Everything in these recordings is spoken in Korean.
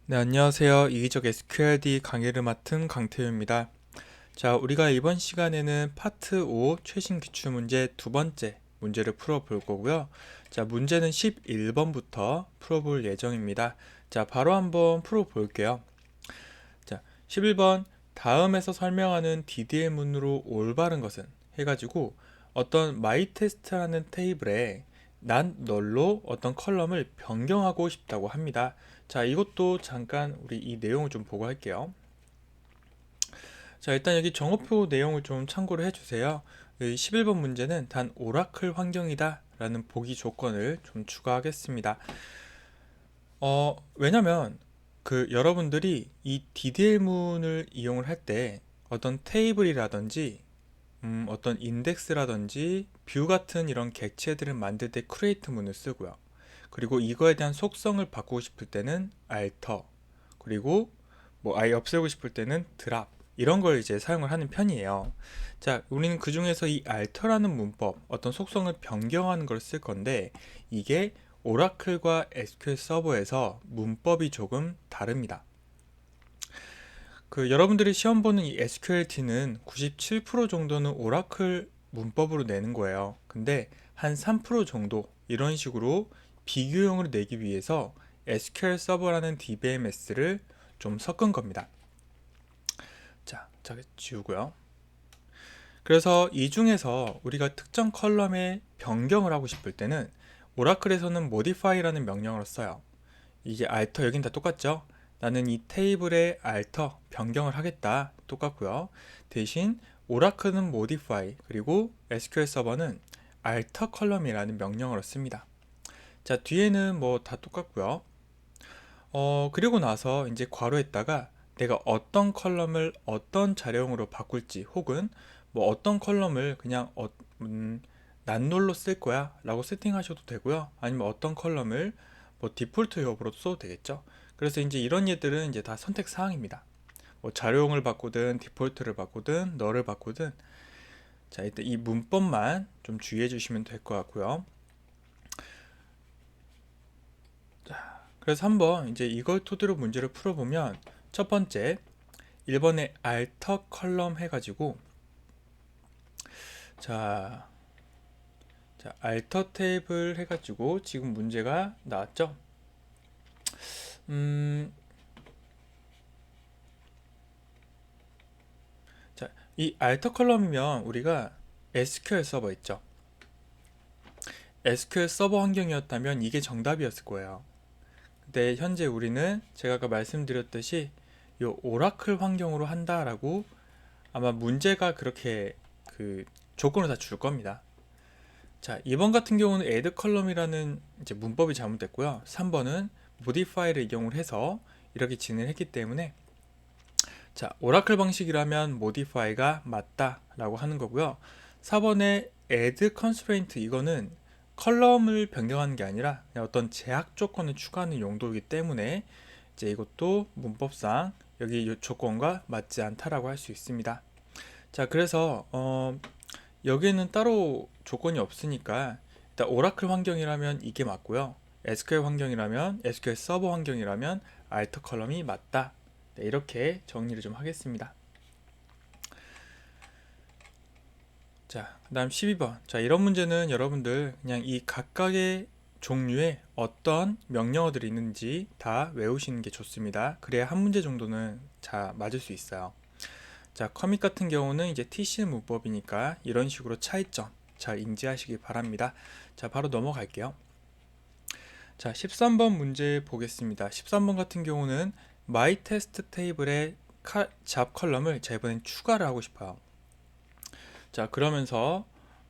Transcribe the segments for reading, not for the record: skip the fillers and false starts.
네, 안녕하세요. 이기적 SQLD 강의를 맡은 강태우입니다. 자, 우리가 이번 시간에는 파트 5 최신 기출문제 두 번째 문제를 풀어볼 거고요. 자, 문제는 11번부터 풀어볼 예정입니다. 자, 바로 한번 풀어볼게요. 자, 11번 다음에서 설명하는 DDL문으로 올바른 것은 해가지고 어떤 myTest라는 테이블에 난 널로 어떤 컬럼을 변경하고 싶다고 합니다. 자, 이것도 잠깐 우리 이 내용을 좀 보고 할게요. 자, 일단 여기 정오표 내용을 좀 참고를 해주세요. 11번 문제는 단 오라클 환경이다 라는 보기 조건을 좀 추가하겠습니다. 왜냐면 여러분들이 이 DDL문을 이용을 할 때 어떤 테이블이라든지 어떤 인덱스라든지 뷰 같은 이런 객체들을 만들 때 create 문을 쓰고요. 그리고 이거에 대한 속성을 바꾸고 싶을 때는 alter, 그리고 뭐 아예 없애고 싶을 때는 drop 이런 걸 이제 사용을 하는 편이에요. 자, 우리는 그 중에서 이 alter라는 문법, 어떤 속성을 변경하는 걸 쓸 건데 이게 오라클과 SQL 서버에서 문법이 조금 다릅니다. 여러분들이 시험 보는 이 SQLT는 97% 정도는 오라클 문법으로 내는 거예요. 근데 한 3% 정도 이런 식으로 비교용으로 내기 위해서 SQL 서버라는 DBMS를 좀 섞은 겁니다. 자, 지우고요. 그래서 이 중에서 우리가 특정 컬럼의 변경을 하고 싶을 때는 오라클에서는 modify라는 명령어를 써요. 이게 alter 여긴 다 똑같죠? 나는 이 테이블에 alter 변경을 하겠다 똑같고요. 대신 오라클은 modify 그리고 SQL 서버는 alter 컬럼이라는 명령어를 씁니다. 자, 뒤에는 뭐 다 똑같고요. 그리고 나서 이제 괄호에다가 내가 어떤 컬럼을 어떤 자료용으로 바꿀지 혹은 뭐 어떤 컬럼을 그냥 난롤로 쓸 거야 라고 세팅하셔도 되고요. 아니면 어떤 컬럼을 뭐 디폴트 여부로도 써도 되겠죠. 그래서 이제 이런 예들은 이제 다 선택 사항입니다. 뭐 자료용을 바꾸든 디폴트를 바꾸든 너를 바꾸든. 자, 일단 이 문법만 좀 주의해 주시면 될 것 같고요. 그래서 한번 이제 이걸 토대로 문제를 풀어보면 첫 번째 1번에 alter 컬럼 해가지고 자, alter 테이블 해가지고 지금 문제가 나왔죠. 음, 자, 이 alter 컬럼이면 우리가 SQL 서버 있죠. SQL 서버 환경이었다면 이게 정답이었을 거예요. 근데 현재 우리는 제가 아까 말씀드렸듯이 이 오라클 환경으로 한다라고 아마 문제가 그렇게 조건을 다 줄 겁니다. 자, 2번 같은 경우는 add 컬럼이라는 이제 문법이 잘못됐고요. 3번은 modify를 이용을 해서 이렇게 진행을 했기 때문에 자, 오라클 방식이라면 modify가 맞다라고 하는 거고요. 4번에 add constraint 이거는 컬럼을 변경하는 게 아니라 그냥 어떤 제약 조건을 추가하는 용도이기 때문에 이제 이것도 문법상 여기 이 조건과 맞지 않다라고 할 수 있습니다. 자, 그래서 여기에는 따로 조건이 없으니까 일단 오라클 환경이라면 이게 맞고요. SQL 환경이라면 SQL 서버 환경이라면 alter 컬럼이 맞다. 네, 이렇게 정리를 좀 하겠습니다. 자, 그 다음 12번. 자, 이런 문제는 여러분들 그냥 이 각각의 종류의 어떤 명령어들이 있는지 다 외우시는 게 좋습니다. 그래야 한 문제 정도는 자, 맞을 수 있어요. 자, 커밋 같은 경우는 이제 TC 문법이니까 이런 식으로 차이점 잘 인지하시기 바랍니다. 자, 바로 넘어갈게요. 자, 13번 문제 보겠습니다. 13번 같은 경우는 my test 테이블에 잡 컬럼을 자, 이번엔 추가를 하고 싶어요. 자, 그러면서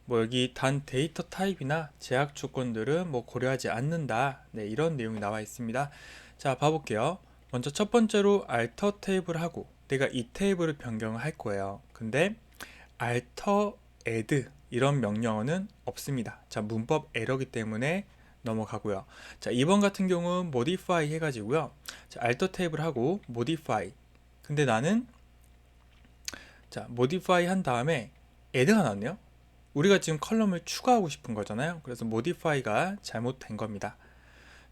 뭐 여기 단 데이터 타입이나 제약 조건들은 뭐 고려하지 않는다. 네, 이런 내용이 나와 있습니다. 자, 봐볼게요. 먼저 첫 번째로 alter 테이블 하고 내가 이 테이블을 변경을 할 거예요. 근데 alter add 이런 명령어는 없습니다. 자, 문법 에러기 때문에 넘어가고요. 자, 2번 같은 경우는 modify 해가지고요. 자, alter 테이블 하고 modify. 근데 나는 자, modify 한 다음에 add가 나왔네요. 우리가 지금 컬럼을 추가하고 싶은 거잖아요. 그래서 modify가 잘못된 겁니다.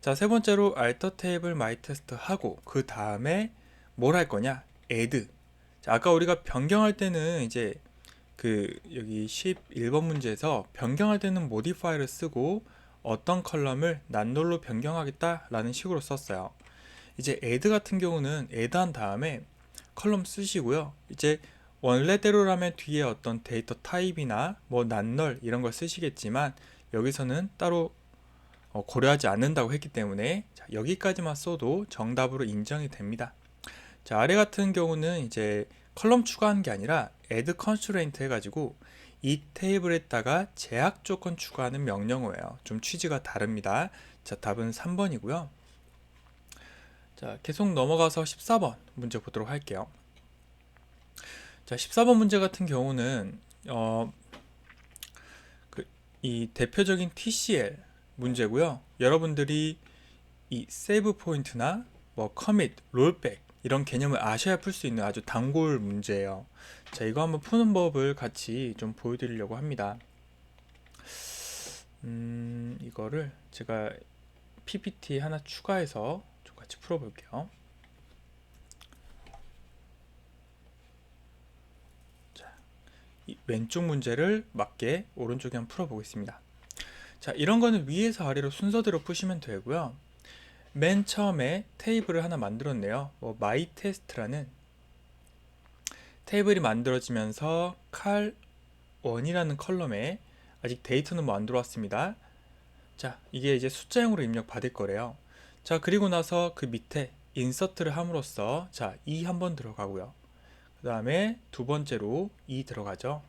자, 세 번째로 alter table my test 하고 그 다음에 뭘 할 거냐? add. 자, 아까 우리가 변경할 때는 이제 여기 11번 문제에서 변경할 때는 modify를 쓰고 어떤 컬럼을 난롤로 변경하겠다라는 식으로 썼어요. 이제 add 같은 경우는 add 한 다음에 컬럼 쓰시고요. 이제 원래대로라면 뒤에 어떤 데이터 타입이나 뭐 난널 이런 걸 쓰시겠지만 여기서는 따로 고려하지 않는다고 했기 때문에 자, 여기까지만 써도 정답으로 인정이 됩니다. 자, 아래 같은 경우는 이제 컬럼 추가한 게 아니라 add constraint 해가지고 이 테이블에다가 제약 조건 추가하는 명령어예요. 좀 취지가 다릅니다. 자, 답은 3번이고요. 자, 계속 넘어가서 14번 문제 보도록 할게요. 자, 14번 문제 같은 경우는 이 대표적인 TCL 문제고요. 여러분들이 이 세이브 포인트나 뭐 커밋, 롤백 이런 개념을 아셔야 풀 수 있는 아주 단골 문제예요. 자, 이거 한번 푸는 법을 같이 좀 보여드리려고 합니다. 이거를 제가 PPT 하나 추가해서 좀 같이 풀어볼게요. 자, 이 왼쪽 문제를 맞게 오른쪽에 한번 풀어보겠습니다. 자, 이런 거는 위에서 아래로 순서대로 푸시면 되고요. 맨 처음에 테이블을 하나 만들었네요. 뭐 my test라는 테이블이 만들어지면서 cal1이라는 컬럼에 아직 데이터는 뭐 안 들어왔습니다. 자, 이게 이제 숫자형으로 입력 받을 거래요. 자, 그리고 나서 그 밑에 인서트를 함으로써 자, 2 한번 들어가고요. 그 다음에 두 번째로 2 들어가죠.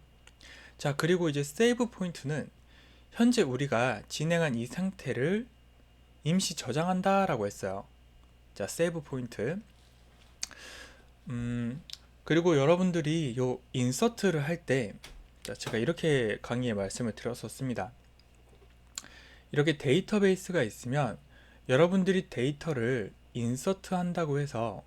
자, 그리고 이제 세이브 포인트는 현재 우리가 진행한 이 상태를 임시 저장한다 라고 했어요. 자, 세이브 포인트. 그리고 여러분들이 요 인서트를 할 때 제가 이렇게 강의에 말씀을 드렸었습니다. 이렇게 데이터베이스가 있으면 여러분들이 데이터를 인서트 한다고 해서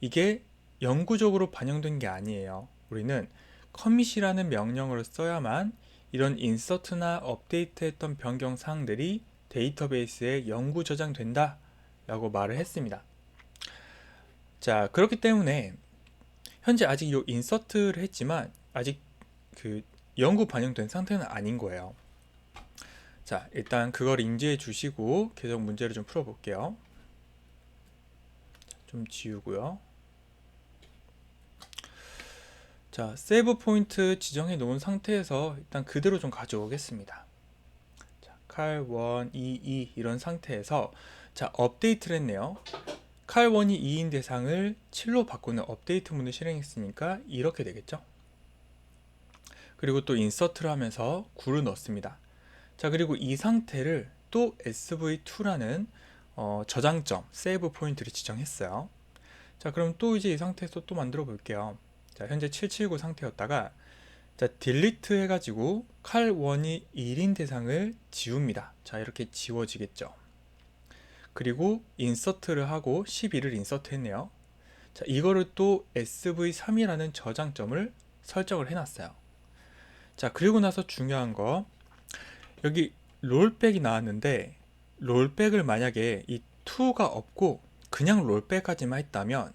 이게 영구적으로 반영된 게 아니에요. 우리는 커밋이라는 명령어를 써야만 이런 인서트나 업데이트했던 변경 사항들이 데이터베이스에 영구 저장된다 라고 말을 했습니다. 자, 그렇기 때문에 현재 아직 이 인서트를 했지만 아직 영구 반영된 상태는 아닌 거예요. 자, 일단 그걸 인지해 주시고 계속 문제를 좀 풀어 볼게요. 좀 지우고요. 자, 세이브 포인트 지정해 놓은 상태에서 일단 그대로 좀 가져오겠습니다. 자, cal1, 2, 2 이런 상태에서 자, 업데이트를 했네요. cal1이 2인 대상을 7로 바꾸는 업데이트 문을 실행했으니까 이렇게 되겠죠. 그리고 또 인서트를 하면서 9를 넣습니다. 자, 그리고 이 상태를 또 sv2라는 저장점, 세이브 포인트를 지정했어요. 자, 그럼 또 이제 이 상태에서 또 만들어 볼게요. 자, 현재 779 상태였다가 자, 딜리트 해가지고 cal1이 1인 대상을 지웁니다. 자, 이렇게 지워지겠죠. 그리고 인서트를 하고 12를 인서트 했네요. 자, 이거를 또 sv3이라는 저장점을 설정을 해놨어요. 자, 그리고 나서 중요한 거 여기 롤백이 나왔는데 롤백을 만약에 이 2가 없고 그냥 롤백까지만 했다면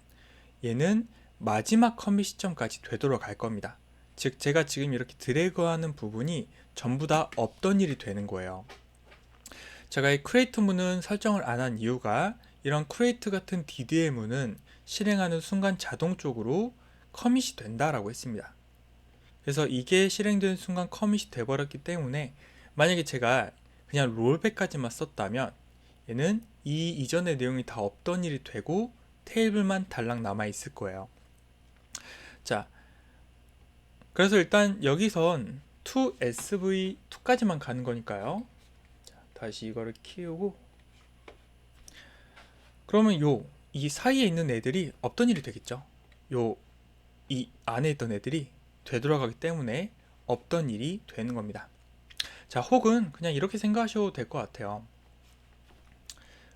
얘는 마지막 커밋 시점까지 되돌아갈 겁니다. 즉 제가 지금 이렇게 드래그하는 부분이 전부 다 없던 일이 되는 거예요. 제가 이 create 문은 설정을 안 한 이유가 이런 create 같은 DDL 문은 실행하는 순간 자동적으로 커밋이 된다라고 했습니다. 그래서 이게 실행된 순간 커밋이 돼버렸기 때문에 만약에 제가 그냥 롤백까지만 썼다면 얘는 이 이전의 내용이 다 없던 일이 되고 테이블만 달랑 남아 있을 거예요. 자, 그래서 일단 여기선 to sv2까지만 가는 거니까요. 자, 다시 이거를 키우고 그러면 이 사이에 있는 애들이 없던 일이 되겠죠. 이 안에 있던 애들이 되돌아가기 때문에 없던 일이 되는 겁니다. 자, 혹은 그냥 이렇게 생각하셔도 될 것 같아요.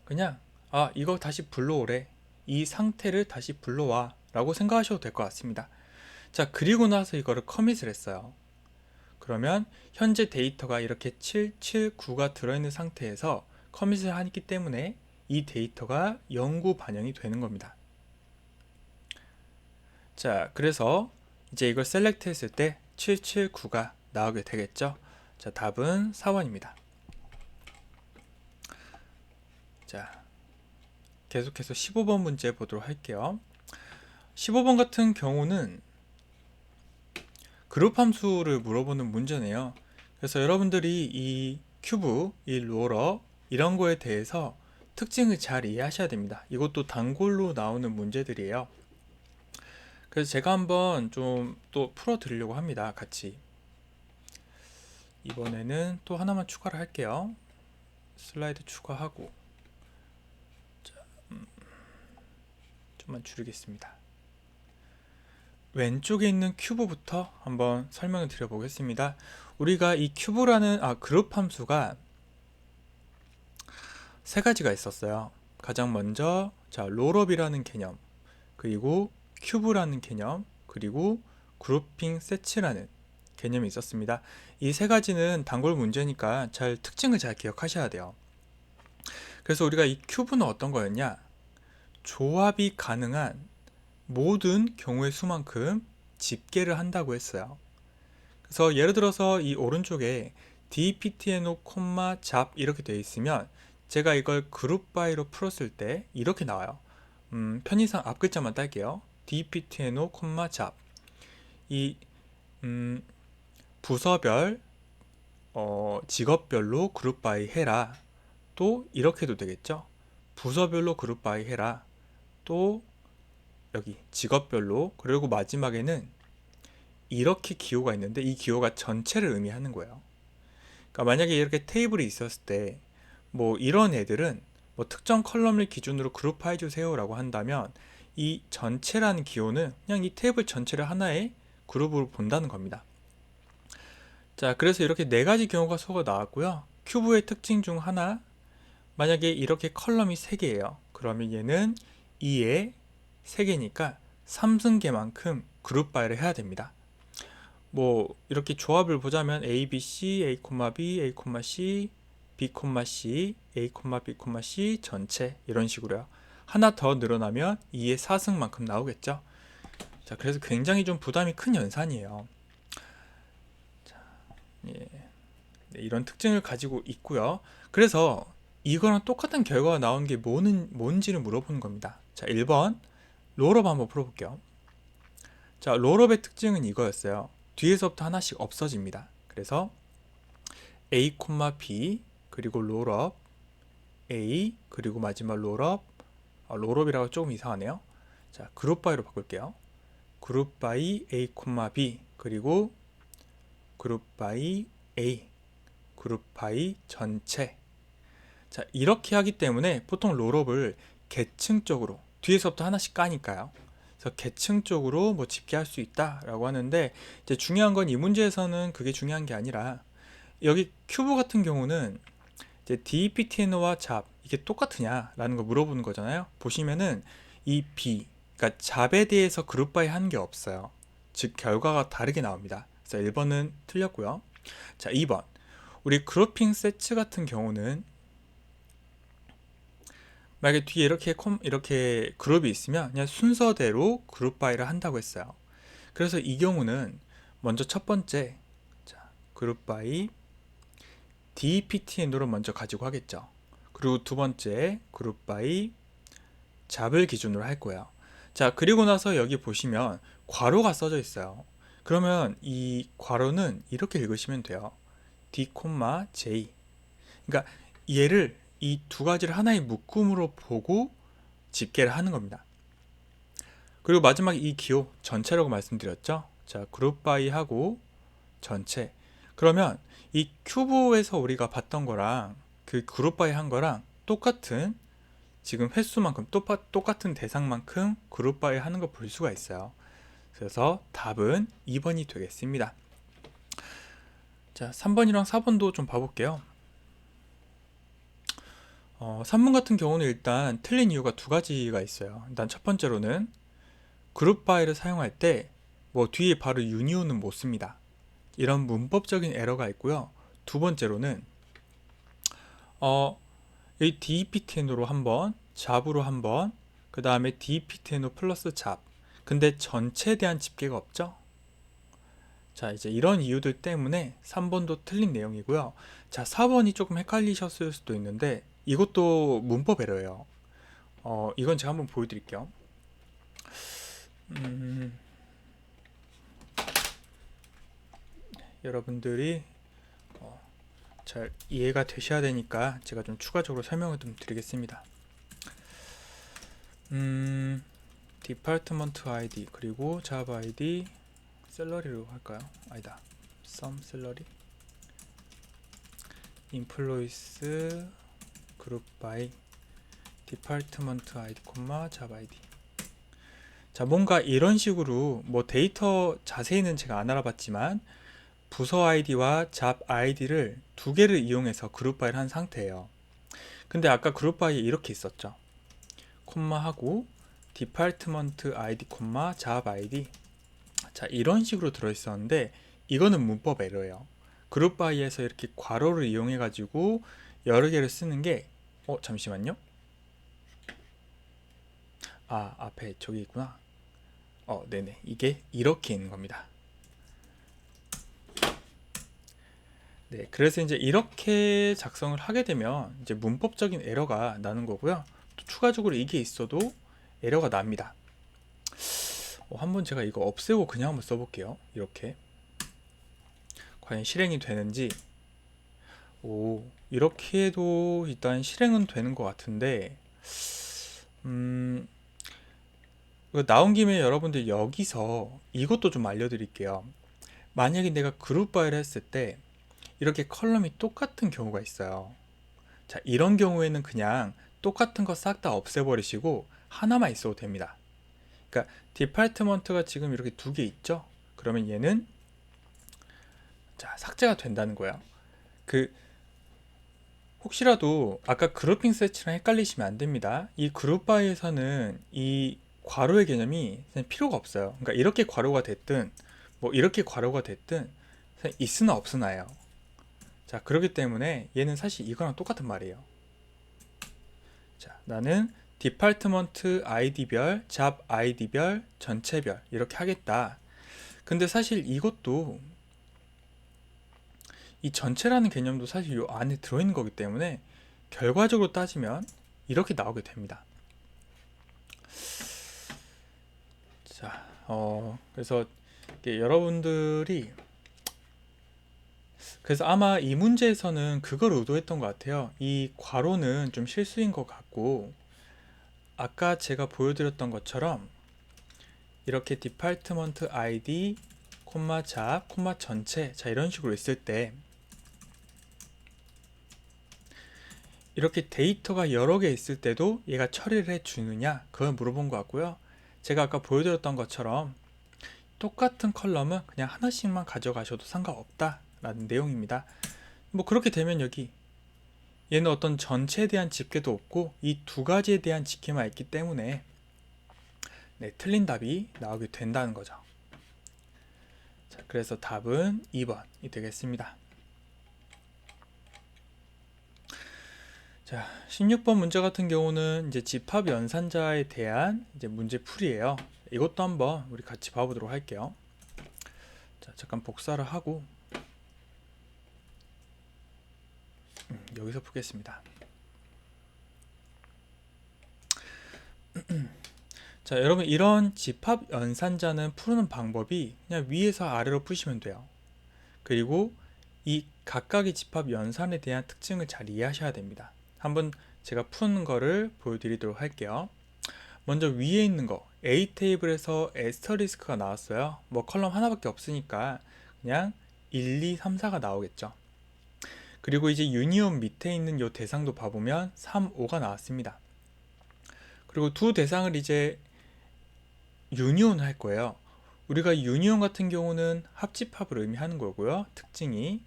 그냥 이거 다시 불러오래, 이 상태를 다시 불러와 라고 생각하셔도 될 것 같습니다. 자, 그리고 나서 이거를 커밋을 했어요. 그러면 현재 데이터가 이렇게 779가 들어있는 상태에서 커밋을 하기 때문에 이 데이터가 영구 반영이 되는 겁니다. 자, 그래서 이제 이걸 셀렉트 했을 때 779가 나오게 되겠죠. 자, 답은 4번입니다. 자, 계속해서 15번 문제 보도록 할게요. 15번 같은 경우는 그룹 함수를 물어보는 문제네요. 그래서 여러분들이 이 큐브, 이 롤업 이런 거에 대해서 특징을 잘 이해하셔야 됩니다. 이것도 단골로 나오는 문제들이에요. 그래서 제가 한번 좀 또 풀어 드리려고 합니다. 같이. 이번에는 또 하나만 추가를 할게요. 슬라이드 추가하고 좀만 줄이겠습니다. 왼쪽에 있는 큐브부터 한번 설명을 드려보겠습니다. 우리가 이 큐브라는 그룹 함수가 세 가지가 있었어요. 가장 먼저 롤업이라는 개념, 그리고 큐브라는 개념, 그리고 그룹핑 세츠라는 개념이 있었습니다. 이 세 가지는 단골 문제니까 특징을 잘 기억하셔야 돼요. 그래서 우리가 이 큐브는 어떤 거였냐? 조합이 가능한 모든 경우의 수만큼 집계를 한다고 했어요. 그래서 예를 들어서 이 오른쪽에 dptno, 잡 이렇게 되어 있으면 제가 이걸 그룹 바이로 풀었을 때 이렇게 나와요. 편의상 앞 글자만 딸게요. dptno, 잡. 이 부서별 직업별로 그룹 바이 해라. 또 이렇게도 되겠죠. 부서별로 그룹 바이 해라. 또 여기 직업별로, 그리고 마지막에는 이렇게 기호가 있는데 이 기호가 전체를 의미하는 거예요. 그러니까 만약에 이렇게 테이블이 있었을 때 뭐 이런 애들은 뭐 특정 컬럼을 기준으로 그룹화해 주세요 라고 한다면 이 전체라는 기호는 그냥 이 테이블 전체를 하나의 그룹으로 본다는 겁니다. 자, 그래서 이렇게 네 가지 경우가 수가 나왔고요. 큐브의 특징 중 하나, 만약에 이렇게 컬럼이 3개예요. 그러면 얘는 2에 3개니까 3승계만큼 그룹 바이를 해야 됩니다. 뭐 이렇게 조합을 보자면 A, B, C, A, B, A, C, B, C, A, B, C 전체 이런 식으로요. 하나 더 늘어나면 2의 4승만큼 나오겠죠. 자, 그래서 굉장히 좀 부담이 큰 연산이에요. 자, 예. 네, 이런 특징을 가지고 있고요. 그래서 이거랑 똑같은 결과가 나온 게 뭔지를 물어보는 겁니다. 자, 1번 롤업 한번 풀어볼게요. 자, 롤업의 특징은 이거였어요. 뒤에서부터 하나씩 없어집니다. 그래서 A, B 그리고 롤업 A 그리고 마지막 롤업 롤업이라고 조금 이상하네요. 자, 그룹 바이로 바꿀게요. 그룹 바이 A, B 그리고 그룹 바이 A 그룹 바이 전체. 자, 이렇게 하기 때문에 보통 롤업을 계층적으로 뒤에서부터 하나씩 까니까요. 그래서 계층적으로 뭐 집계할 수 있다라고 하는데 이제 중요한 건 이 문제에서는 그게 중요한 게 아니라 여기 큐브 같은 경우는 이제 dptno와 잡 이게 똑같으냐라는 거 물어보는 거잖아요. 보시면은 이 B 그러니까 잡에 대해서 그룹 바이 하는 게 없어요. 즉 결과가 다르게 나옵니다. 그래서 1번은 틀렸고요. 자, 2번 우리 그룹핑 세츠 같은 경우는 만약에 뒤에 이렇게 그룹이 있으면 그냥 순서대로 그룹 바이를 한다고 했어요. 그래서 이 경우는 먼저 첫 번째 그룹 바이 dptno를 먼저 가지고 하겠죠. 그리고 두 번째 그룹 바이 잡을 기준으로 할 거예요. 자, 그리고 나서 여기 보시면 괄호가 써져 있어요. 그러면 이 괄호는 이렇게 읽으시면 돼요. d, j. 그러니까 얘를 이 두 가지를 하나의 묶음으로 보고 집계를 하는 겁니다. 그리고 마지막 이 기호 전체라고 말씀드렸죠. 자, 그룹 바이 하고 전체. 그러면 이 큐브에서 우리가 봤던 거랑 그 그룹 바이 한 거랑 똑같은 지금 횟수만큼 똑같은 대상만큼 그룹 바이 하는 거 볼 수가 있어요. 그래서 답은 2번이 되겠습니다. 자, 3번이랑 4번도 좀 봐볼게요. 3번 같은 경우는 일단 틀린 이유가 두 가지가 있어요. 일단 첫 번째로는 그룹 바이를 사용할 때 뭐 뒤에 바로 유니온은 못 씁니다. 이런 문법적인 에러가 있고요. 두 번째로는 이 DEPTN으로 한번, 잡으로 한번, 그 다음에 DEPTN으로 플러스 잡. 근데 전체에 대한 집계가 없죠? 자, 이제 이런 이유들 때문에 3번도 틀린 내용이고요. 자, 4번이 조금 헷갈리셨을 수도 있는데 이것도 문법 에러예요. 이건 제가 한번 보여드릴게요. 여러분들이 잘 이해가 되셔야 되니까 제가 좀 추가적으로 설명을 좀 드리겠습니다. 디파트먼트 아이디 그리고 잡 아이디 셀러리로 할까요? 아니다. 썸 셀러리 인플로이스 그룹 바이 디파트먼트 아이디 콤마 잡 아이디. 자, 뭔가 이런 식으로 뭐 데이터 자세히는 제가 안 알아봤지만 부서 아이디와 잡 아이디를 두 개를 이용해서 그룹 바이를 한 상태예요. 근데 아까 그룹 바이에 이렇게 있었죠. 콤마 하고 디파트먼트 아이디 콤마 잡 아이디. 자, 이런 식으로 들어있었는데 이거는 문법 에러예요. 그룹 바이에서 이렇게 괄호를 이용해 가지고 여러 개를 쓰는 게 잠시만요. 앞에 저기 있구나. 네네. 이게 이렇게 있는 겁니다. 네, 그래서 이제 이렇게 작성을 하게 되면 이제 문법적인 에러가 나는 거고요. 또 추가적으로 이게 있어도 에러가 납니다. 한번 제가 이거 없애고 그냥 한번 써볼게요. 이렇게 과연 실행이 되는지. 이렇게 해도 일단 실행은 되는 것 같은데 나온 김에 여러분들 여기서 이것도 좀 알려드릴게요. 만약에 내가 그룹 바이를 했을 때 이렇게 컬럼이 똑같은 경우가 있어요. 자, 이런 경우에는 그냥 똑같은 거 싹 다 없애버리시고 하나만 있어도 됩니다. 그러니까 디파트먼트가 지금 이렇게 두 개 있죠? 그러면 얘는 삭제가 된다는 거예요. 혹시라도 아까 그룹핑 세치랑 헷갈리시면 안 됩니다. 이 그룹 바이에서는 이 괄호의 개념이 필요가 없어요. 그러니까 이렇게 괄호가 됐든 뭐 이렇게 괄호가 됐든 있으나 없으나예요. 자, 그렇기 때문에 얘는 사실 이거랑 똑같은 말이에요. 자, 나는 디파트먼트 아이디별, 잡 아이디별, 전체별 이렇게 하겠다. 근데 사실 이것도 이 전체라는 개념도 사실 이 안에 들어있는 거기 때문에 결과적으로 따지면 이렇게 나오게 됩니다. 자, 그래서 여러분들이 그래서 아마 이 문제에서는 그걸 의도했던 것 같아요. 이 괄호는 좀 실수인 것 같고 아까 제가 보여드렸던 것처럼 이렇게 디파트먼트 아이디 콤마 잡 콤마 전체 자 이런 식으로 있을 때 이렇게 데이터가 여러 개 있을 때도 얘가 처리를 해 주느냐 그걸 물어본 것 같고요. 제가 아까 보여드렸던 것처럼 똑같은 컬럼은 그냥 하나씩만 가져가셔도 상관없다 라는 내용입니다. 뭐 그렇게 되면 여기 얘는 어떤 전체에 대한 집계도 없고 이 두 가지에 대한 집계만 있기 때문에 네, 틀린 답이 나오게 된다는 거죠. 자, 그래서 답은 2번이 되겠습니다. 자, 16번 문제 같은 경우는 이제 집합 연산자에 대한 이제 문제 풀이에요. 이것도 한번 우리 같이 봐보도록 할게요. 자, 잠깐 복사를 하고 여기서 푸겠습니다. 자, 여러분 이런 집합 연산자는 푸는 방법이 그냥 위에서 아래로 푸시면 돼요. 그리고 이 각각의 집합 연산에 대한 특징을 잘 이해하셔야 됩니다. 한번 제가 푸는 거를 보여드리도록 할게요. 먼저 위에 있는 거 A 테이블에서 에스터리스크가 나왔어요. 뭐 컬럼 하나밖에 없으니까 그냥 1, 2, 3, 4가 나오겠죠. 그리고 이제 유니온 밑에 있는 요 대상도 봐보면 3, 5가 나왔습니다. 그리고 두 대상을 이제 유니온 할 거예요. 우리가 유니온 같은 경우는 합집합을 의미하는 거고요. 특징이.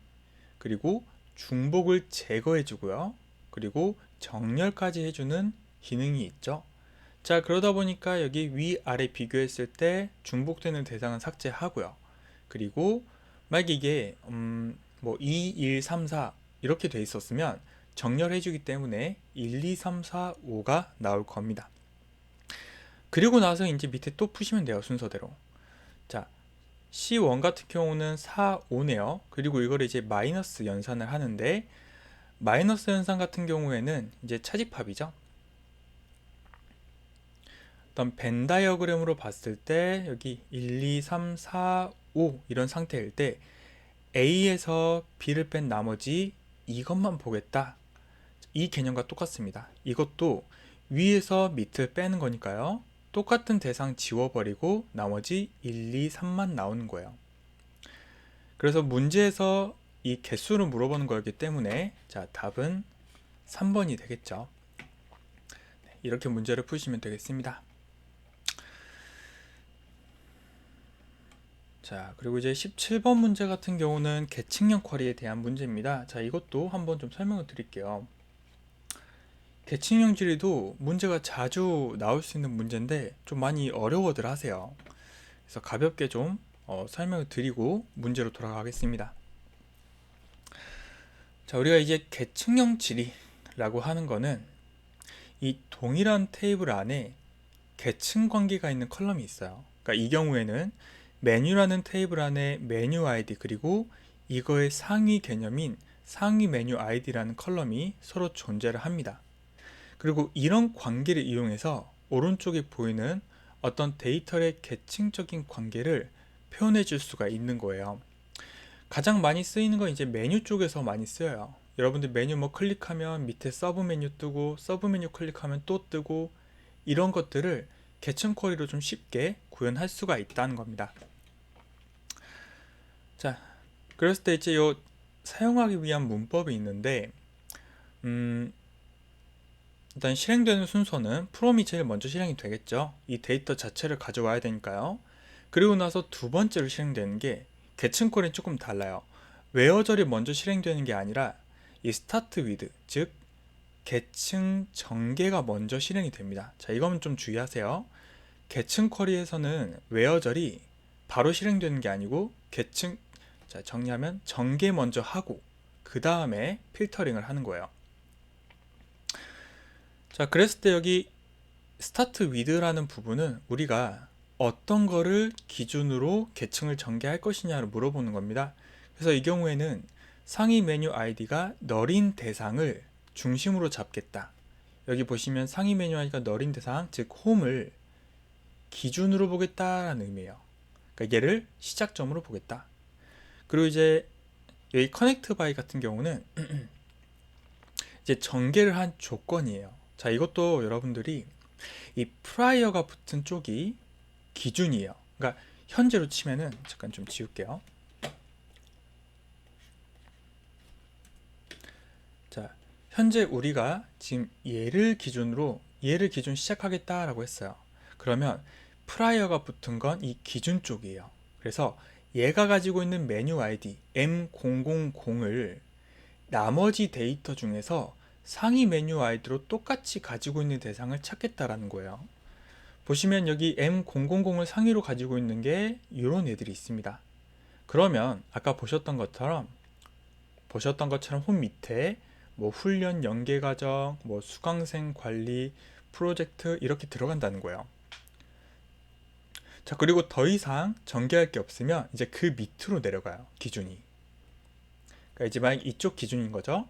그리고 중복을 제거해 주고요. 그리고 정렬까지 해주는 기능이 있죠. 자, 그러다 보니까 여기 위아래 비교했을 때 중복되는 대상은 삭제하고요. 그리고 만약에 이게 뭐 2, 1, 3, 4 이렇게 돼 있었으면 정렬해주기 때문에 1, 2, 3, 4, 5가 나올 겁니다. 그리고 나서 이제 밑에 또 푸시면 돼요. 순서대로. 자, C1 같은 경우는 4, 5네요. 그리고 이걸 이제 마이너스 연산을 하는데, 마이너스 연산 같은 경우에는 이제 차집합이죠. 어떤 벤 다이어그램으로 봤을 때 여기 1, 2, 3, 4, 5 이런 상태일 때 A에서 B를 뺀 나머지 이것만 보겠다. 이 개념과 똑같습니다. 이것도 위에서 밑을 빼는 거니까요. 똑같은 대상 지워버리고 나머지 1, 2, 3만 나오는 거예요. 그래서 문제에서 이 개수를 물어보는 거였기 때문에 자, 답은 3번이 되겠죠. 이렇게 문제를 푸시면 되겠습니다. 자, 그리고 이제 17번 문제 같은 경우는 계층형 쿼리에 대한 문제입니다. 자, 이것도 한번 좀 설명을 드릴게요. 계층형 지리도 문제가 자주 나올 수 있는 문제인데 좀 많이 어려워들 하세요. 그래서 가볍게 좀 설명을 드리고 문제로 돌아가겠습니다. 자, 우리가 이제 계층형 지리라고 하는 거는 이 동일한 테이블 안에 계층 관계가 있는 컬럼이 있어요. 그러니까 이 경우에는 메뉴라는 테이블 안에 메뉴 아이디 그리고 이거의 상위 개념인 상위 메뉴 아이디라는 컬럼이 서로 존재를 합니다. 그리고 이런 관계를 이용해서 오른쪽에 보이는 어떤 데이터의 계층적인 관계를 표현해 줄 수가 있는 거예요. 가장 많이 쓰이는 건 이제 메뉴 쪽에서 많이 쓰여요. 여러분들 메뉴 뭐 클릭하면 밑에 서브 메뉴 뜨고 서브 메뉴 클릭하면 또 뜨고 이런 것들을 계층 쿼리로 좀 쉽게 구현할 수가 있다는 겁니다. 자, 그랬을 때 이제 요 사용하기 위한 문법이 있는데 일단 실행되는 순서는 프롬이 제일 먼저 실행이 되겠죠. 이 데이터 자체를 가져와야 되니까요. 그리고 나서 두 번째로 실행되는 게 계층 쿼리는 조금 달라요. 웨어절이 먼저 실행되는 게 아니라 이 스타트 위드, 즉 계층 전개가 먼저 실행이 됩니다. 자, 이거는 좀 주의하세요. 계층 쿼리에서는 웨어절이 바로 실행되는 게 아니고 계층, 자, 정리하면 전개 먼저 하고 그 다음에 필터링을 하는 거예요. 자, 그랬을 때 여기 스타트 위드라는 부분은 우리가 어떤 거를 기준으로 계층을 전개할 것이냐를 물어보는 겁니다. 그래서 이 경우에는 상위 메뉴 아이디가 널인 대상을 중심으로 잡겠다. 여기 보시면 상위 메뉴 아이디가 널인 대상, 즉 홈을 기준으로 보겠다라는 의미예요. 그러니까 얘를 시작점으로 보겠다. 그리고 이제 여기 커넥트 바이 같은 경우는 이제 전개를 한 조건이에요. 자, 이것도 여러분들이 이 프라이어가 붙은 쪽이 기준이에요. 그러니까 현재로 치면은 잠깐 좀 지울게요. 자, 현재 우리가 지금 얘를 기준 시작하겠다라고 했어요. 그러면 프라이어가 붙은 건 이 기준 쪽이에요. 그래서 얘가 가지고 있는 메뉴 아이디 M000을 나머지 데이터 중에서 상위 메뉴 아이디로 똑같이 가지고 있는 대상을 찾겠다라는 거예요. 보시면 여기 M000을 상위로 가지고 있는 게 이런 애들이 있습니다. 그러면 아까 보셨던 것처럼 홈 밑에 뭐 훈련 연계 과정, 뭐 수강생 관리, 프로젝트 이렇게 들어간다는 거예요. 자, 그리고 더 이상 전개할 게 없으면 이제 그 밑으로 내려가요. 기준이. 그러니까 이제 만약 이쪽 기준인 거죠.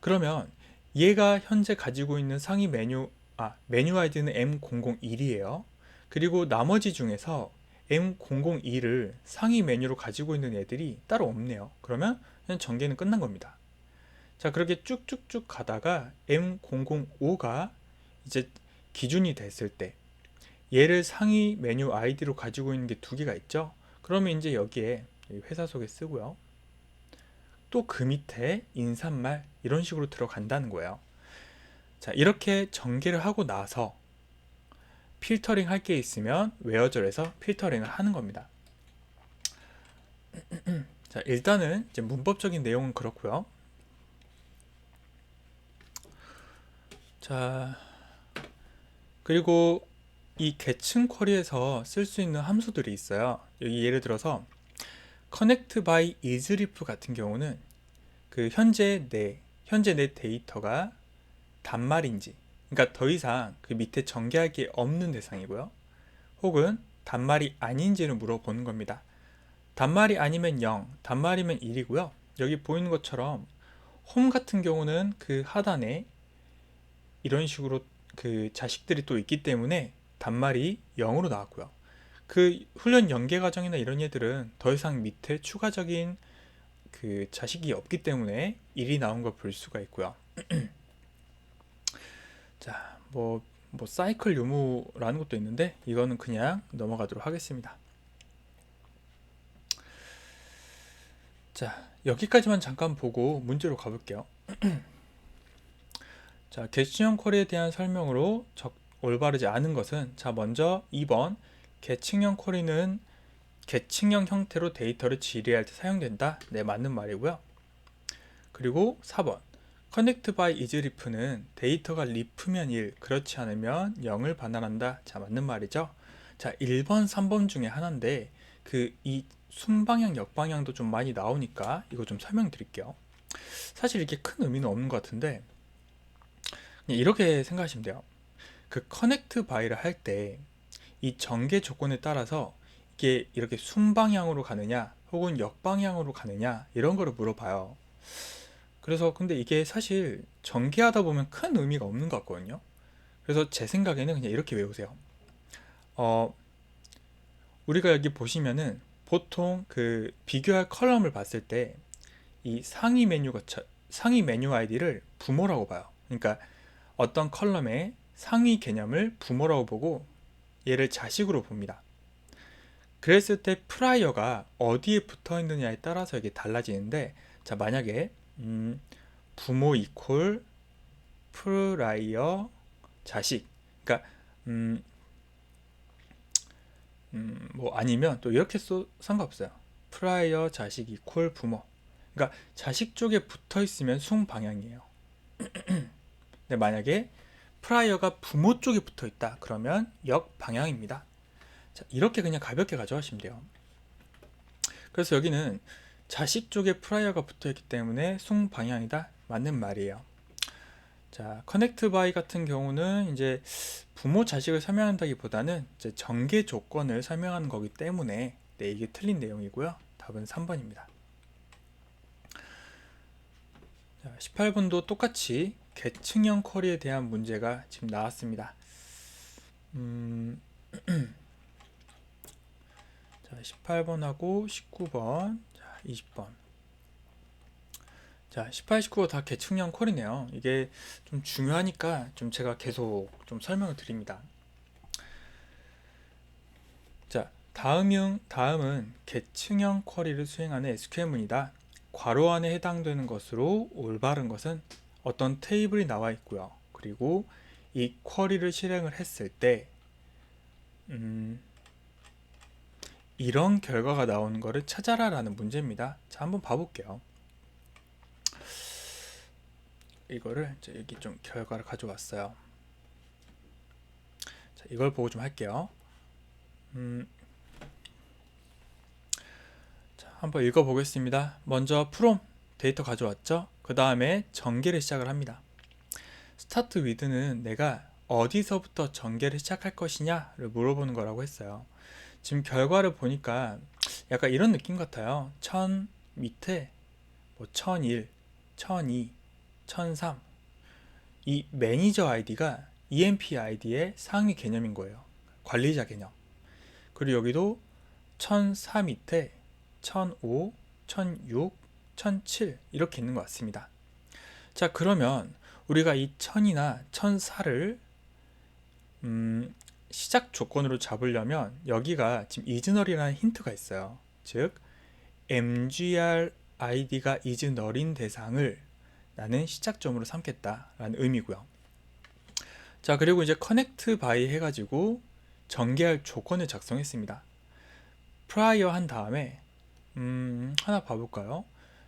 그러면 얘가 현재 가지고 있는 상위 메뉴 아이디는 M001이에요. 그리고 나머지 중에서 M001을 상위 메뉴로 가지고 있는 애들이 따로 없네요. 그러면 그냥 전개는 끝난 겁니다. 자, 그렇게 쭉쭉쭉 가다가 M005가 이제 기준이 됐을 때 얘를 상위 메뉴 아이디로 가지고 있는 게 두 개가 있죠. 그러면 이제 여기에 회사 소개 쓰고요. 또 그 밑에 인사말 이런 식으로 들어간다는 거예요. 자, 이렇게 전개를 하고 나서 필터링 할 게 있으면 웨어절에서 필터링을 하는 겁니다. 자, 일단은 이제 문법적인 내용은 그렇고요. 자, 그리고 이 계층 쿼리에서 쓸 수 있는 함수들이 있어요. 여기 예를 들어서 connect by isref 같은 경우는 그 현재 내 현재 내 데이터가 단말인지, 그러니까 더 이상 그 밑에 전개할 게 없는 대상이고요. 혹은 단말이 아닌지를 물어보는 겁니다. 단말이 아니면 0, 단말이면 1이고요. 여기 보이는 것처럼 홈 같은 경우는 그 하단에 이런 식으로 그 자식들이 또 있기 때문에 단말이 0으로 나왔고요. 그 훈련 연계 과정이나 이런 얘들은 더 이상 밑에 추가적인 그 자식이 없기 때문에 1이 나온 걸 볼 수가 있고요. 자, 뭐 사이클 유무라는 것도 있는데 이거는 그냥 넘어가도록 하겠습니다. 자, 여기까지만 잠깐 보고 문제로 가볼게요. 자, 계층형 쿼리에 대한 설명으로 올바르지 않은 것은, 자, 먼저 2번 계층형 쿼리는 계층형 형태로 데이터를 질의할 때 사용된다. 네, 맞는 말이고요. 그리고 4번 connect by isRef는 데이터가 리프면 1, 그렇지 않으면 0을 반환한다. 자, 맞는 말이죠. 자, 1번, 3번 중에 하나인데 이 순방향, 역방향도 좀 많이 나오니까 이거 좀 설명드릴게요. 사실 이게 큰 의미는 없는 것 같은데 그냥 이렇게 생각하시면 돼요. 그 커넥트 바이를 할 때 이 전개 조건에 따라서 이게 이렇게 순방향으로 가느냐 혹은 역방향으로 가느냐 이런 거를 물어봐요. 그래서 근데 이게 사실 전개하다 보면 큰 의미가 없는 것 같거든요. 그래서 제 생각에는 그냥 이렇게 외우세요. 우리가 여기 보시면은 보통 그 비교할 컬럼을 봤을 때 이 상위 메뉴 아이디를 부모라고 봐요. 그러니까 어떤 컬럼의 상위 개념을 부모라고 보고 얘를 자식으로 봅니다. 그랬을 때 프라이어가 어디에 붙어 있느냐에 따라서 이게 달라지는데, 자, 만약에 부모 이퀄 프라이어 자식, 그러니까 뭐 아니면 또 이렇게 써 상관없어요. 프라이어 자식 이퀄 부모, 그러니까 자식 쪽에 붙어 있으면 숭 방향이에요. 근데 만약에 프라이어가 부모 쪽에 붙어 있다 그러면 역 방향입니다. 자, 이렇게 그냥 가볍게 가져가시면 돼요. 그래서 여기는 자식 쪽에 프라이어가 붙어 있기 때문에 숭 방향이다, 맞는 말이에요. 자, 커넥트 바이 같은 경우는 이제 부모 자식을 설명한다기보다는 이제 전개 조건을 설명하는 거기 때문에 네, 이게 틀린 내용이고요. 답은 3번입니다. 자, 18번도 똑같이 계층형 쿼리에 대한 문제가 지금 나왔습니다. 자, 18번하고 19번, 자, 20번. 자, 18, 19가 다 계층형 쿼리네요. 이게 좀 중요하니까 좀 제가 계속 좀 설명을 드립니다. 자, 다음은 계층형 쿼리를 수행하는 SQL문이다. 괄호 안에 해당되는 것으로 올바른 것은 어떤 테이블이 나와 있고요. 그리고 이 쿼리를 실행을 했을 때 이런 결과가 나오는 것을 찾아라 라는 문제입니다. 자, 한번 봐볼게요. 이거를 이제 여기 좀 결과를 가져왔어요. 자, 이걸 보고 좀 할게요. 자, 한번 읽어보겠습니다. 먼저 from 데이터 가져왔죠. 그 다음에 전개를 시작을 합니다. start with는 내가 어디서부터 전개를 시작할 것이냐를 물어보는 거라고 했어요. 지금 결과를 보니까 약간 이런 느낌 같아요. 1000 밑에 뭐 1001, 1002, 1003. 이 매니저 아이디가 EMP 아이디의 상위 개념인 거예요. 관리자 개념. 그리고 여기도 1004 밑에 1005, 1006, 1007 이렇게 있는 것 같습니다. 자, 그러면 우리가 이 1000이나 1004를 시작 조건으로 잡으려면 여기가 지금 이즈널이라는 힌트가 있어요. 즉 mgr id가 이즈널인 대상을 나는 시작점으로 삼겠다라는 의미고요. 자, 그리고 이제 connect by 해가지고 전개할 조건을 작성했습니다. prior 한 다음에 하나 봐볼까요?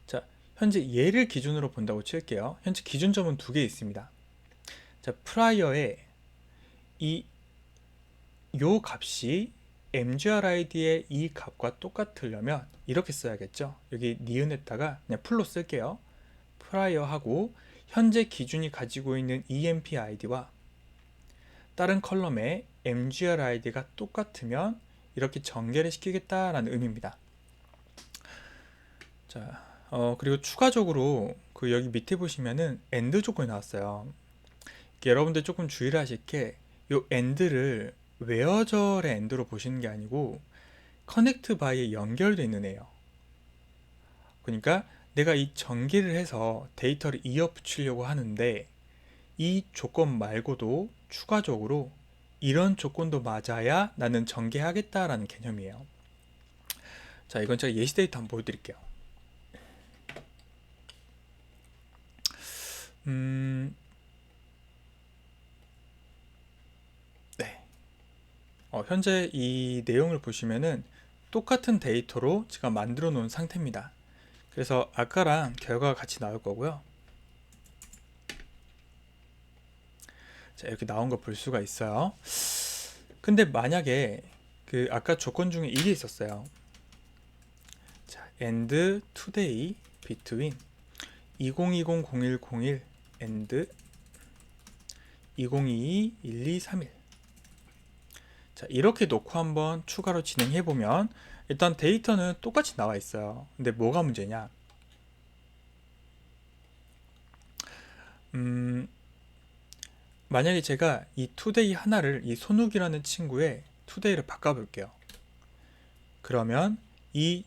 자, 현재 얘를 기준으로 본다고 칠게요. 현재 기준점은 두 개 있습니다. 자, prior에 요 값이 mgrid의 이 값과 똑같으려면 이렇게 써야겠죠. 여기 니은에다가 그냥 풀로 쓸게요. prior하고 현재 기준이 가지고 있는 emp id와 다른 컬럼의 mgr id가 똑같으면 이렇게 전개를 시키겠다라는 의미입니다. 자, 그리고 추가적으로 그 여기 밑에 보시면은 AND 조건이 나왔어요. 여러분들 조금 주의를 하실 게 이 AND를 웨어절의 AND로 보시는 게 아니고 커넥트 바이에 연결되어 있는 애예요. 그러니까 내가 이 전개를 해서 데이터를 이어 붙이려고 하는데 이 조건 말고도 추가적으로 이런 조건도 맞아야 나는 전개하겠다라는 개념이에요. 자, 이건 제가 예시 데이터 한번 보여드릴게요. 네. 현재 이 내용을 보시면은 똑같은 데이터로 제가 만들어 놓은 상태입니다. 그래서 아까랑 결과가 같이 나올 거고요. 자, 이렇게 나온 거 볼 수가 있어요. 근데 만약에 그 아까 조건 중에 이게 있었어요. 자, and today between 2020-0101 and 2022-1231. 자, 이렇게 놓고 한번 추가로 진행해 보면 일단 데이터는 똑같이 나와 있어요. 근데 뭐가 문제냐? 만약에 제가 이 today 하나를 이 손욱이라는 친구의 today를 바꿔볼게요. 그러면 이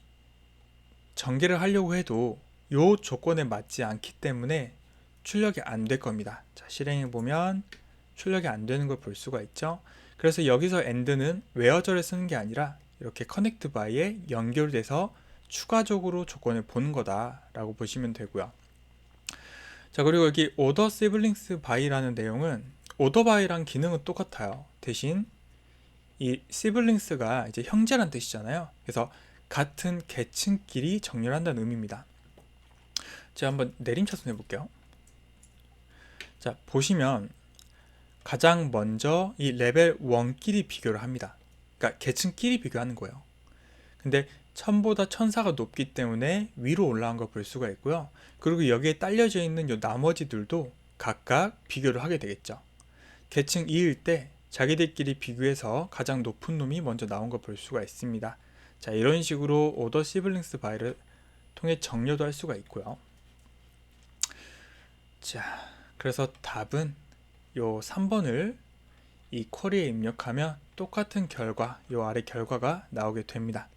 전개를 하려고 해도 이 조건에 맞지 않기 때문에 출력이 안 될 겁니다. 자, 실행해 보면 출력이 안 되는 걸 볼 수가 있죠. 그래서 여기서 AND는 웨어절에 쓰는 게 아니라 이렇게 커넥트 바이에 연결돼서 추가적으로 조건을 보는 거다라고 보시면 되고요. 자, 그리고 여기 order siblings by라는 내용은 order by랑 기능은 똑같아요. 대신 이 siblings가 이제 형제란 뜻이잖아요. 그래서 같은 계층끼리 정렬한다는 의미입니다. 제가 한번 내림차순 해볼게요. 자, 보시면 가장 먼저 이 레벨 1끼리 비교를 합니다. 그러니까 계층끼리 비교하는 거예요. 근데 1000보다 1004가 높기 때문에 위로 올라간 걸 볼 수가 있고요. 그리고 여기에 딸려져 있는 요 나머지들도 각각 비교를 하게 되겠죠. 계층 2일 때 자기들끼리 비교해서 가장 높은 놈이 먼저 나온 걸 볼 수가 있습니다. 자, 이런 식으로 오더 시블링스 바이를 통해 정렬도 할 수가 있고요. 자, 그래서 답은 요 3번을 이 쿼리에 입력하면 똑같은 결과, 요 아래 결과가 나오게 됩니다.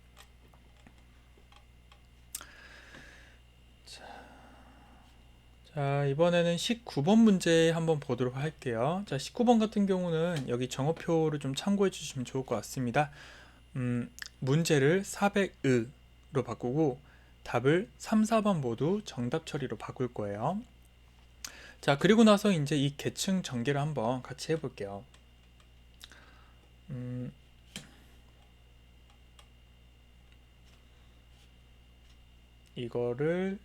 자, 이번에는 19번 문제 한번 보도록 할게요. 자, 19번 같은 경우는 여기 정오표를 좀 참고해 주시면 좋을 것 같습니다. 문제를 400으로 바꾸고 답을 3, 4번 모두 정답 처리로 바꿀 거예요. 자, 그리고 나서 이제 이 계층 전개를 한번 같이 해볼게요. 이거를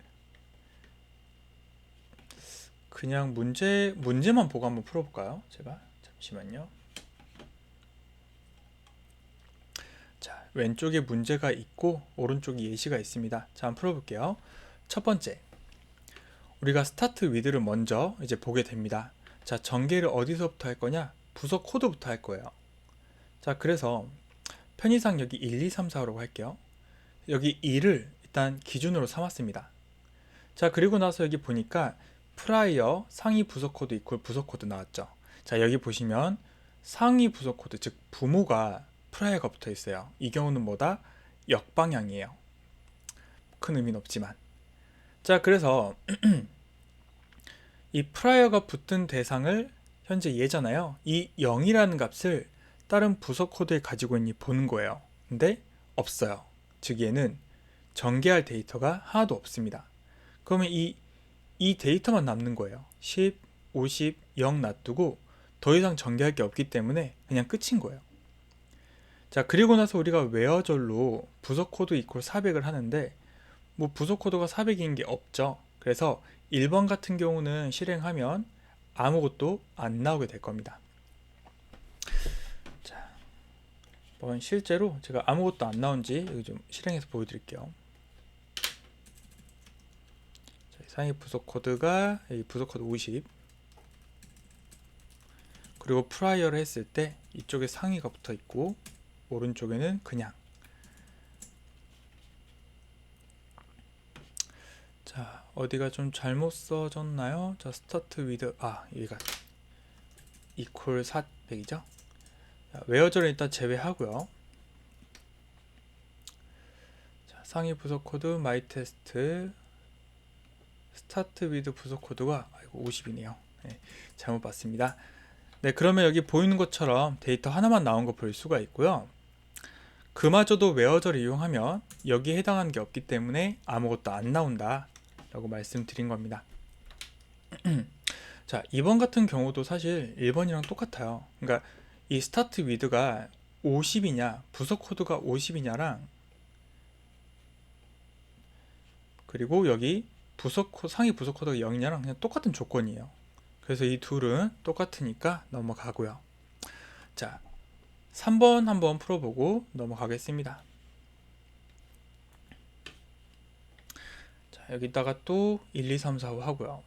그냥 문제만 보고 한번 풀어볼까요? 제가 잠시만요. 자, 왼쪽에 문제가 있고 오른쪽에 예시가 있습니다. 자, 한번 풀어볼게요. 첫 번째, 우리가 스타트 위드를 먼저 이제 보게 됩니다. 자, 전개를 어디서부터 할 거냐? 부서 코드부터 할 거예요. 자, 그래서 편의상 여기 1, 2, 3, 4라고 할게요. 여기 2를 일단 기준으로 삼았습니다. 자, 그리고 나서 여기 보니까 프라이어 상위 부서 코드 이퀄 부서 코드 나왔죠. 자, 여기 보시면 상위 부서 코드, 즉 부모가 프라이어가 붙어 있어요. 이 경우는 뭐다? 역방향이에요. 큰 의미는 없지만. 자, 그래서 이 프라이어가 붙은 대상을 현재 얘잖아요. 이 0이라는 값을 다른 부서 코드에 가지고 있니 보는 거예요. 근데 없어요. 즉 얘는 전개할 데이터가 하나도 없습니다. 그러면 이 데이터만 남는 거예요. 10, 50, 0 놔두고 더 이상 전개할 게 없기 때문에 그냥 끝인 거예요. 자, 그리고 나서 우리가 웨어절로 부서 코드 이퀄 400을 하는데 뭐 부서 코드가 400인 게 없죠. 그래서 1번 같은 경우는 실행하면 아무것도 안 나오게 될 겁니다. 자, 이번 실제로 제가 아무것도 안 나온지 여기 좀 실행해서 보여드릴게요. 자, 상위 부속 코드가 이 부속 코드 50, 그리고 프라이어를 했을 때 이쪽에 상위가 붙어 있고 오른쪽에는 그냥. 자, 어디가 좀 잘못 써졌나요? 자, 스타트 위드, 여기가 이퀄 400이죠. 웨어절은 일단 제외하고요. 자, 상위 부속 코드 마이 테스트 스타트 위드 부속 코드가 50이네요. 네, 잘못 봤습니다. 네, 그러면 여기 보이는 것처럼 데이터 하나만 나온 거 볼 수가 있고요. 그마저도 웨어절을 이용하면 여기에 해당하는 게 없기 때문에 아무것도 안 나온다 라고 말씀드린 겁니다. 자, 2번 같은 경우도 사실 1번이랑 똑같아요. 그러니까 이 스타트 위드가 50이냐 부속 코드가 50이냐랑, 그리고 여기 상위 부속 코드가 0이냐랑 그냥 똑같은 조건이에요. 그래서 이 둘은 똑같으니까 넘어가고요. 자, 3번 한번 풀어보고 넘어가겠습니다. 자, 여기다가 또 1, 2, 3, 4, 5 하고요.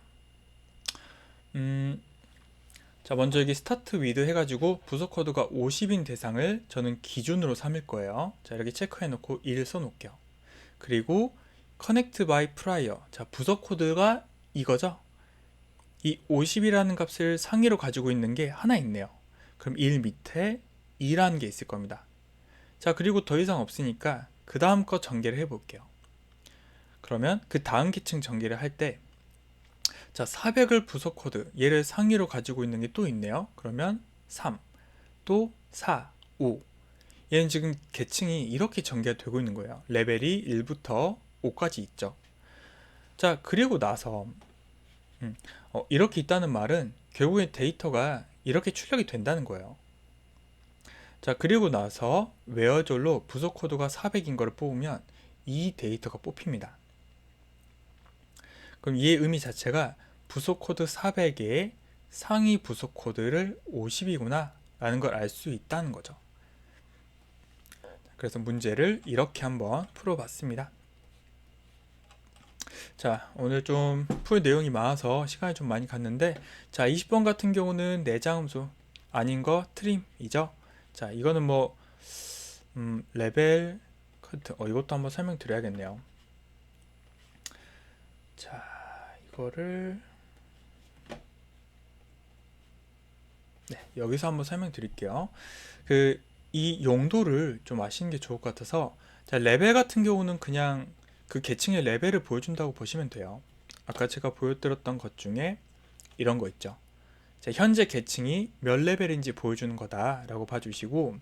자, 먼저 여기 스타트 위드 해가지고 부속 코드가 50인 대상을 저는 기준으로 삼을 거예요. 자, 이렇게 체크해 놓고 1 써놓을게요. 그리고 connect by prior. 자, 부속 코드가 이거죠. 이 50이라는 값을 상위로 가지고 있는 게 하나 있네요. 그럼 1 밑에 2라는 게 있을 겁니다. 자, 그리고 더 이상 없으니까 그 다음 거 전개를 해 볼게요. 그러면 그 다음 계층 전개를 할 때, 자, 400을 부속 코드, 얘를 상위로 가지고 있는 게 또 있네요. 그러면 3, 또 4, 5. 얘는 지금 계층이 이렇게 전개가 되고 있는 거예요. 레벨이 1부터 5까지 있죠. 자, 그리고 나서 이렇게 있다는 말은 결국에 데이터가 이렇게 출력이 된다는 거예요. 자, 그리고 나서 웨어절로 부속 코드가 400인 거를 뽑으면 이 데이터가 뽑힙니다. 그럼 이 의미 자체가 부속 코드 400의 상위 부속 코드를 50이구나 라는 걸 알 수 있다는 거죠. 그래서 문제를 이렇게 한번 풀어봤습니다. 자, 오늘 좀 풀 내용이 많아서 시간이 좀 많이 갔는데, 자, 20번 같은 경우는 내장음수 아닌 거 트림이죠. 자, 이거는 뭐 레벨 커트, 이것도 한번 설명드려야겠네요. 자, 이거를 여기서 한번 설명드릴게요. 이 용도를 좀 아시는 게 좋을 것 같아서, 자, 레벨 같은 경우는 그냥 그 계층의 레벨을 보여준다고 보시면 돼요. 아까 제가 보여드렸던 것 중에 이런 거 있죠. 자, 현재 계층이 몇 레벨인지 보여주는 거다 라고 봐주시고,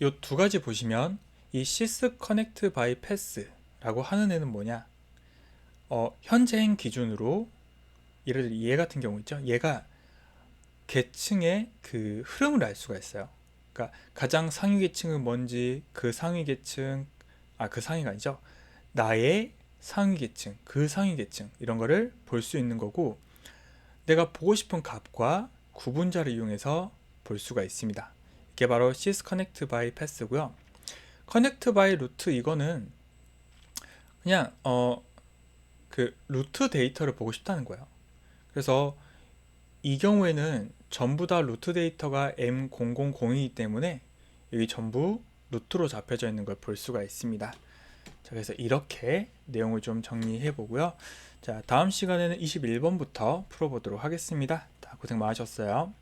요 두 가지 보시면 이 sys connect by pass 라고 하는 애는 뭐냐, 현재행 기준으로 예를 들어 얘 같은 경우 있죠. 얘가 계층의 그 흐름을 알 수가 있어요. 그러니까 가장 상위 계층은 뭔지, 그 상위 계층, 그 상위가 아니죠. 나의 상위 계층, 그 상위 계층, 이런 거를 볼 수 있는 거고, 내가 보고 싶은 값과 구분자를 이용해서 볼 수가 있습니다. 이게 바로 sys connect by pass고요. connect by root, 이거는 그냥 그 루트 데이터를 보고 싶다는 거예요. 그래서 이 경우에는 전부 다 루트 데이터가 M000이기 때문에 여기 전부 루트로 잡혀져 있는 걸 볼 수가 있습니다. 자, 그래서 이렇게 내용을 좀 정리해 보고요. 자, 다음 시간에는 21번부터 풀어보도록 하겠습니다. 고생 많으셨어요.